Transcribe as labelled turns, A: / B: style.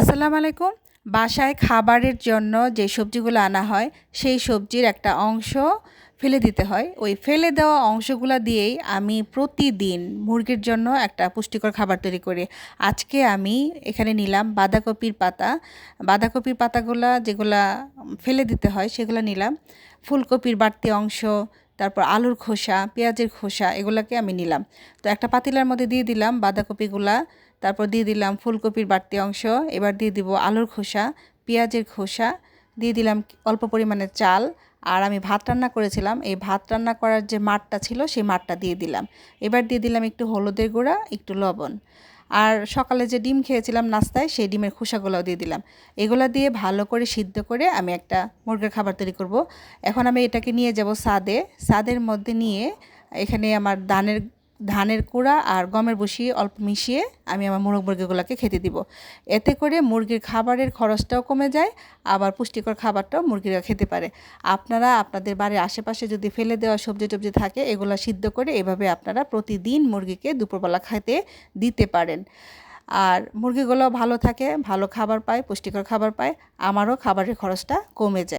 A: আসসালামু আলাইকুম। বাসায় খাবারের জন্য যে সবজিগুলো আনা হয় সেই সবজির একটা অংশ ফেলে দিতে হয়। ওই ফেলে দেওয়া অংশগুলা দিয়েই আমি প্রতিদিন মুরগির জন্য একটা পুষ্টিকর খাবার তৈরি করি। আজকে আমি এখানে নিলাম বাঁধাকপির পাতা। বাঁধাকপির পাতাগুলা যেগুলা ফেলে দিতে হয় সেগুলো নিলাম। ফুলকপির বাড়তি অংশ, তারপর আলুর খোসা, পেঁয়াজের খোসা এগুলাকে আমি নিলাম। তো একটা পাতিলার মধ্যে দিয়ে দিলাম বাঁধাকপিগুলা, তারপর দিয়ে দিলাম ফুলকপির বাড়তি অংশ, এবার দিয়ে দিব আলুর খোসা, পেঁয়াজের খোসা, দিয়ে দিলাম অল্প পরিমাণে চাল। আর আমি ভাত রান্না করেছিলাম, এই ভাত রান্না করার যে মাঠটা ছিল সেই মাঠটা দিয়ে দিলাম। এবার দিয়ে দিলাম একটু হলুদের গুঁড়া, একটু লবণ। আর সকালে যে ডিম খেয়েছিলাম নাস্তায় সেই ডিমের খোসাগুলোও দিয়ে দিলাম। এগুলো দিয়ে ভালো করে সিদ্ধ করে আমি একটা মুরগির খাবার তৈরি করব। এখন আমি এটাকে নিয়ে যাব ছাদে। ছাদের মধ্যে নিয়ে এখানে আমার ধানের কুড়া আর গমের ভুসি অল্প মিশিয়ে আমি আমার মুরগিগুলোকে খেতে দিব। এতে করে মুরগির খাবারের খরচটাও কমে যায়, আবার পুষ্টিকর খাবারটাও মুরগিরা খেতে পারে। আপনারা আপনাদের বাড়ির আশেপাশে যদি ফেলে দেওয়া সবজি টবজি থাকে এগুলো সিদ্ধ করে এভাবে আপনারা প্রতিদিন মুরগিকে দুপুরবেলা খেতে দিতে পারেন। আর মুরগিগুলো ভালো থাকে, ভালো খাবার পায়, পুষ্টিকর খাবার পায়, আমারও খাবারের খরচটা কমে যায়।